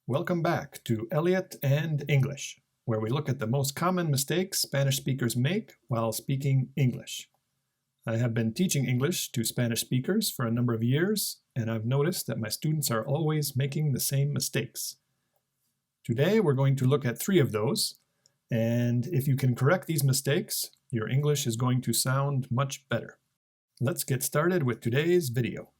Welcome back to Elliot&English, where we look at the most common mistakes Spanish speakers make while speaking English. I have been teaching English to Spanish speakers for a number of years, and I've noticed that my students are always making the same mistakes. Today we're going to look at 3 of those, and if you can correct these mistakes, your English is going to sound much better. Let's get started with today's video.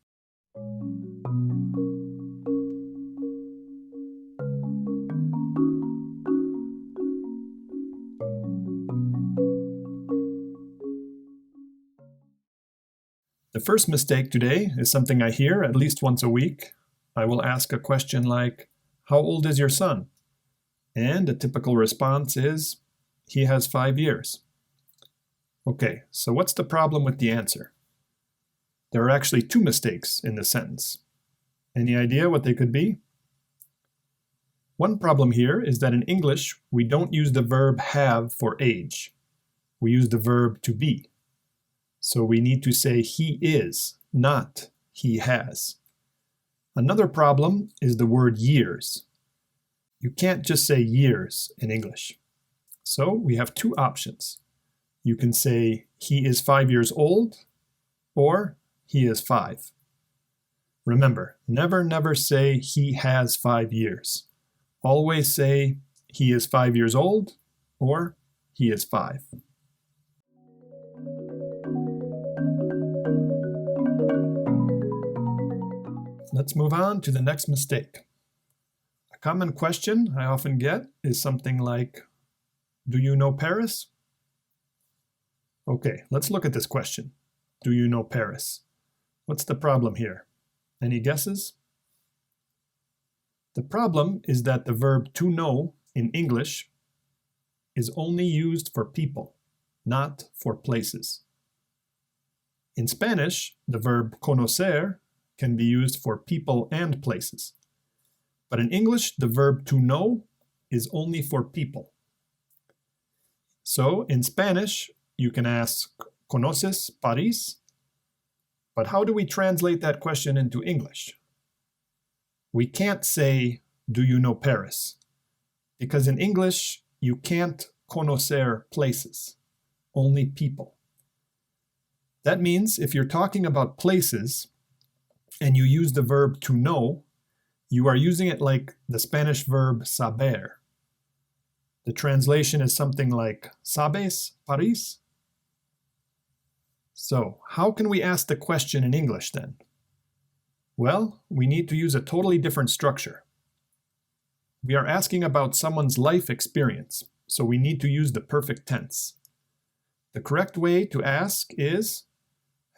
The first mistake today is something I hear at least once a week. I will ask a question like, "How old is your son?" And a typical response is, "He has 5 years." Okay, so what's the problem with the answer? There are actually 2 mistakes in this sentence. Any idea what they could be? One problem here is that in English, we don't use the verb have for age. We use the verb to be. So we need to say he is, not he has. Another problem is the word years. You can't just say years in English. So we have 2 options. You can say he is 5 years old, or he is 5. Remember, never say he has 5 years. Always say he is 5 years old, or he is 5. Let's move on to the next mistake. A common question I often get is something like, "Do you know Paris?" Okay, let's look at this question. Do you know Paris? What's the problem here? Any guesses? The problem is that the verb to know in English is only used for people, not for places. In Spanish, the verb conocer can be used for people and places. But in English, the verb to know is only for people. So in Spanish, you can ask, "¿Conoces París?" But how do we translate that question into English? We can't say, "Do you know Paris?" Because in English, you can't conocer places, only people. That means if you're talking about places, and you use the verb to know, you are using it like the Spanish verb saber. The translation is something like, "¿Sabes París?" So, how can we ask the question in English then? Well, we need to use a totally different structure. We are asking about someone's life experience, so we need to use the perfect tense. The correct way to ask is,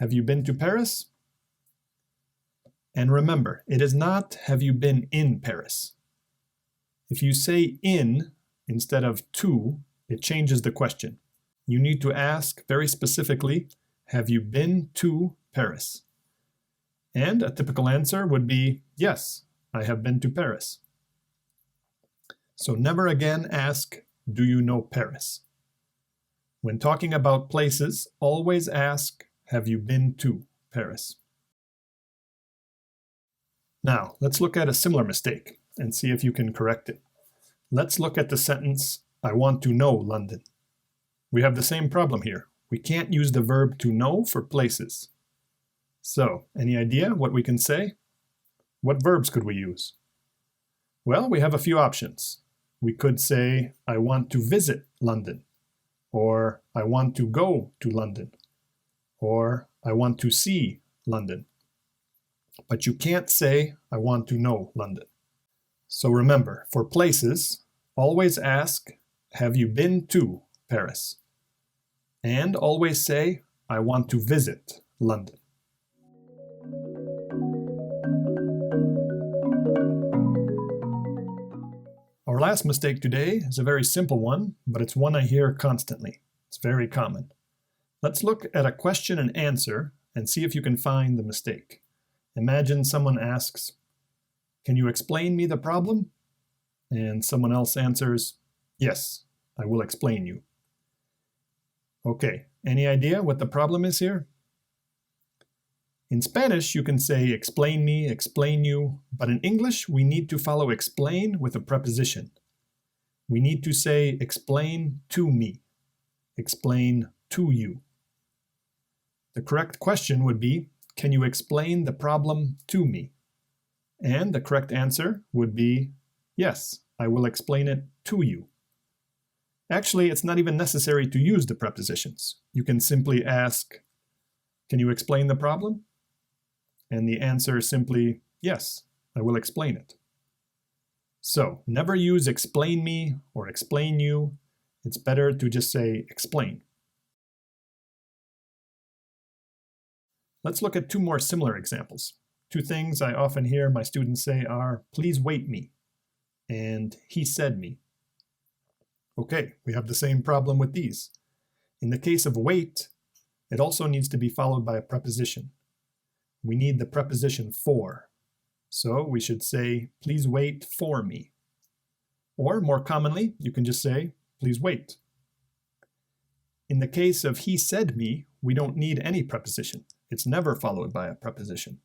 "Have you been to Paris?" And remember, it is not, "Have you been in Paris?" If you say in instead of to, it changes the question. You need to ask very specifically, "Have you been to Paris?" And a typical answer would be, "Yes, I have been to Paris." So never again ask, "Do you know Paris?" When talking about places, always ask, "Have you been to Paris?" Now, let's look at a similar mistake and see if you can correct it. Let's look at the sentence, "I want to know London." We have the same problem here. We can't use the verb to know for places. So, any idea what we can say? What verbs could we use? Well, we have a few options. We could say, "I want to visit London," or "I want to go to London," or "I want to see London." But you can't say, "I want to know London." So remember, for places, always ask, "Have you been to Paris?" And always say, "I want to visit London." Our last mistake today is a very simple one, but it's one I hear constantly. It's very common. Let's look at a question and answer and see if you can find the mistake. Imagine someone asks, "Can you explain me the problem?" And someone else answers, "Yes, I will explain you." Okay, any idea what the problem is here? In Spanish, you can say explain me, explain you, but in English, we need to follow explain with a preposition. We need to say explain to me, explain to you. The correct question would be, can you explain the problem to me? And the correct answer would be, yes, I will explain it to you. Actually, it's not even necessary to use the prepositions. You can simply ask, can you explain the problem? And the answer is simply, yes, I will explain it. So, never use explain me or explain you. It's better to just say explain. Let's look at two more similar examples. Two things I often hear my students say are, please wait me, and he said me. Okay, we have the same problem with these. In the case of wait, it also needs to be followed by a preposition. We need the preposition for. So we should say, please wait for me. Or more commonly, you can just say, please wait. In the case of he said me, we don't need any preposition. It's never followed by a preposition.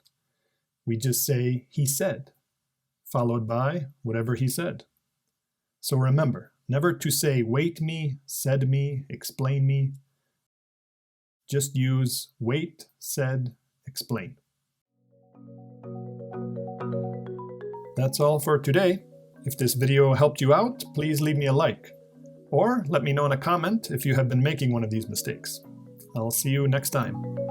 We just say he said, followed by whatever he said. So remember, never to say wait me, said me, explain me. Just use wait, said, explain. That's all for today. If this video helped you out, please leave me a like. Or let me know in a comment if you have been making one of these mistakes. I'll see you next time.